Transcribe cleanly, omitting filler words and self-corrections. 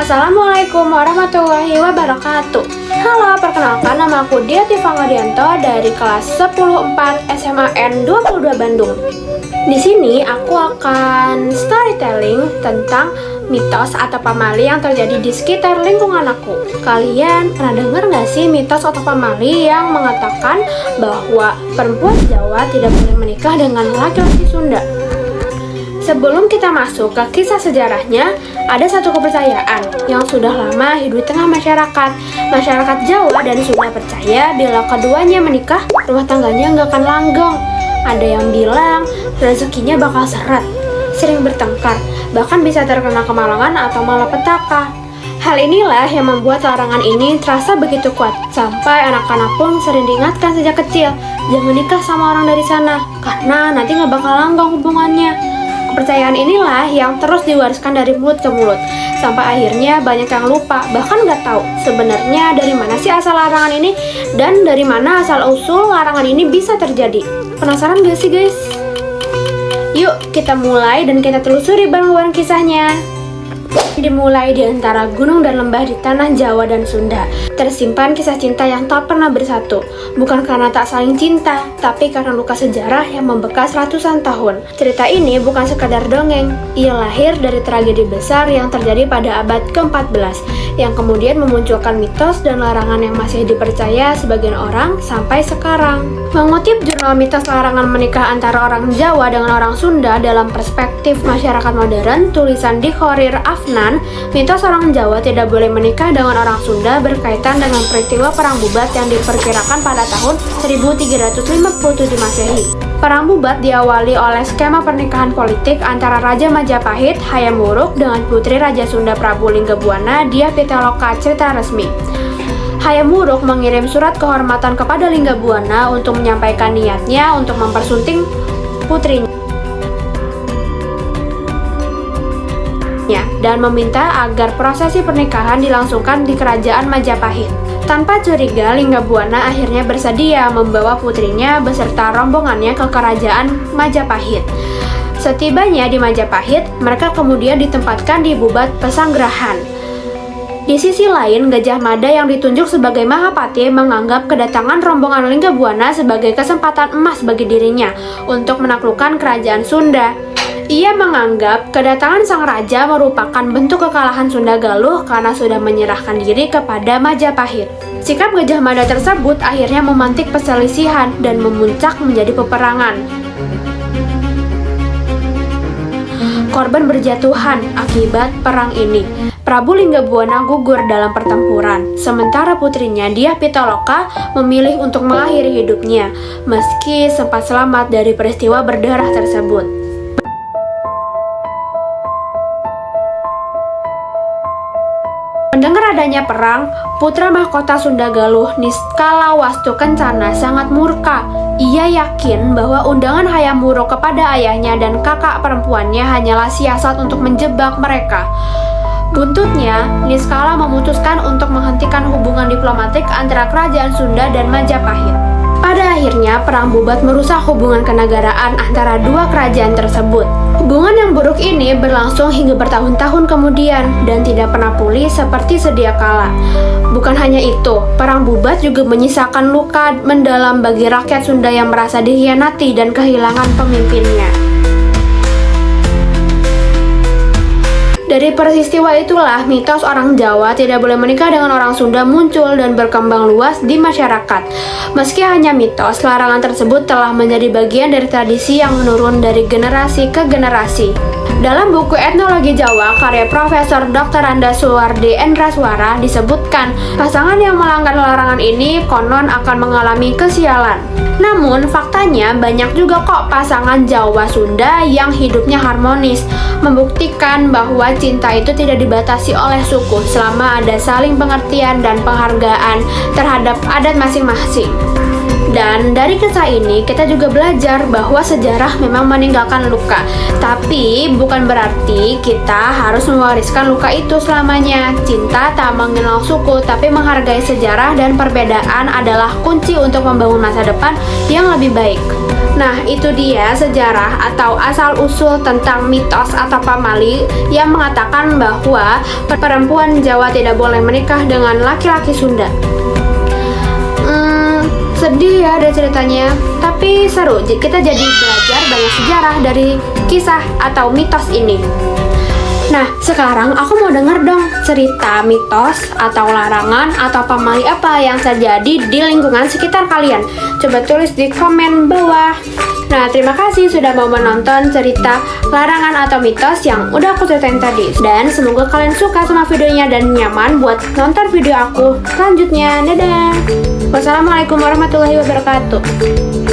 Assalamualaikum warahmatullahi wabarakatuh. Halo, perkenalkan nama aku Dia Tifa Ngadianto dari kelas 10-4 SMAN 22 Bandung. Di sini aku akan storytelling tentang mitos atau pamali yang terjadi di sekitar lingkungan aku. Kalian pernah dengar nggak sih mitos atau pamali yang mengatakan bahwa perempuan Jawa tidak boleh menikah dengan laki-laki Sunda? Sebelum kita masuk ke kisah sejarahnya, ada satu kepercayaan yang sudah lama hidup di tengah masyarakat. Masyarakat Jawa dan Sunda percaya bila keduanya menikah, rumah tangganya nggak akan langgeng. Ada yang bilang rezekinya bakal seret, sering bertengkar, bahkan bisa terkena kemalangan atau malapetaka. Hal inilah yang membuat larangan ini terasa begitu kuat, sampai anak-anak pun sering diingatkan sejak kecil, jangan nikah sama orang dari sana, karena nanti nggak bakal langgeng hubungannya. Kepercayaan inilah yang terus diwariskan dari mulut ke mulut, sampai akhirnya banyak yang lupa, bahkan nggak tahu sebenarnya dari mana sih asal larangan ini dan dari mana asal-usul larangan ini bisa terjadi. Penasaran gak sih guys? Yuk kita mulai dan kita telusuri bareng-bareng kisahnya. Dimulai di antara gunung dan lembah di tanah Jawa dan Sunda, tersimpan kisah cinta yang tak pernah bersatu. Bukan karena tak saling cinta, tapi karena luka sejarah yang membekas ratusan tahun. Cerita ini bukan sekadar dongeng, ia lahir dari tragedi besar yang terjadi pada abad ke-14, yang kemudian memunculkan mitos dan larangan yang masih dipercaya sebagian orang sampai sekarang. Mengutip jurnal mitos larangan menikah antara orang Jawa dengan orang Sunda dalam perspektif masyarakat modern, tulisan di Khorir Afnan, mitos orang Jawa tidak boleh menikah dengan orang Sunda berkaitan dengan peristiwa Perang Bubat yang diperkirakan pada tahun 1357 Masehi. Perang Bubat diawali oleh skema pernikahan politik antara Raja Majapahit Hayam Wuruk dengan Putri Raja Sunda Prabu Linggabuana Dyah Pitaloka Cerita Resmi. Hayam Wuruk mengirim surat kehormatan kepada Linggabuana untuk menyampaikan niatnya untuk mempersunting putrinya dan meminta agar prosesi pernikahan dilangsungkan di kerajaan Majapahit. Tanpa curiga, Linggabuana akhirnya bersedia membawa putrinya beserta rombongannya ke kerajaan Majapahit. Setibanya di Majapahit, mereka kemudian ditempatkan di Bubat Pesanggerahan. Di sisi lain, Gajah Mada yang ditunjuk sebagai Mahapati menganggap kedatangan rombongan Linggabuana sebagai kesempatan emas bagi dirinya untuk menaklukkan kerajaan Sunda. Ia menganggap kedatangan sang raja merupakan bentuk kekalahan Sunda Galuh karena sudah menyerahkan diri kepada Majapahit. Sikap Gajah Mada tersebut akhirnya memantik perselisihan dan memuncak menjadi peperangan. Korban berjatuhan akibat perang ini. Prabu Linggabuana gugur dalam pertempuran, sementara putrinya Dyah Pitaloka memilih untuk mengakhiri hidupnya, meski sempat selamat dari peristiwa berdarah tersebut. Mendengar adanya perang, putra mahkota Sunda Galuh Niskala Wastu Kencana sangat murka. Ia yakin bahwa undangan Hayam Wuruk kepada ayahnya dan kakak perempuannya hanyalah siasat untuk menjebak mereka. Buntutnya, Niskala memutuskan untuk menghentikan hubungan diplomatik antara kerajaan Sunda dan Majapahit. Pada akhirnya, Perang Bubat merusak hubungan kenegaraan antara dua kerajaan tersebut. Hubungan yang buruk ini berlangsung hingga bertahun-tahun kemudian dan tidak pernah pulih seperti sedia kala. Bukan hanya itu, Perang Bubat juga menyisakan luka mendalam bagi rakyat Sunda yang merasa dikhianati dan kehilangan pemimpinnya. Dari peristiwa itulah mitos orang Jawa tidak boleh menikah dengan orang Sunda muncul dan berkembang luas di masyarakat. Meski hanya mitos, larangan tersebut telah menjadi bagian dari tradisi yang menurun dari generasi ke generasi. Dalam buku Etnologi Jawa karya Profesor Dr. Anda Suwardi Endraswara disebutkan, pasangan yang melanggar larangan ini konon akan mengalami kesialan. Namun faktanya banyak juga kok pasangan Jawa Sunda yang hidupnya harmonis, membuktikan bahwa cinta itu tidak dibatasi oleh suku selama ada saling pengertian dan penghargaan terhadap adat masing-masing. Dan dari kisah ini kita juga belajar bahwa sejarah memang meninggalkan luka. Tapi bukan berarti kita harus mewariskan luka itu selamanya. Cinta tak mengenal suku, tapi menghargai sejarah dan perbedaan adalah kunci untuk membangun masa depan yang lebih baik. Nah, itu dia sejarah atau asal-usul tentang mitos atau pamali yang mengatakan bahwa perempuan Jawa tidak boleh menikah dengan laki-laki Sunda. Sedih ya ada ceritanya, tapi seru. Kita jadi belajar banyak sejarah dari kisah atau mitos ini. Nah, sekarang aku mau denger dong cerita mitos atau larangan atau pamali apa yang terjadi di lingkungan sekitar kalian. Coba tulis di komen bawah. Nah, terima kasih sudah mau menonton cerita larangan atau mitos yang udah aku ceritain tadi. Dan semoga kalian suka sama videonya dan nyaman buat nonton video aku selanjutnya. Dadah! Wassalamualaikum warahmatullahi wabarakatuh.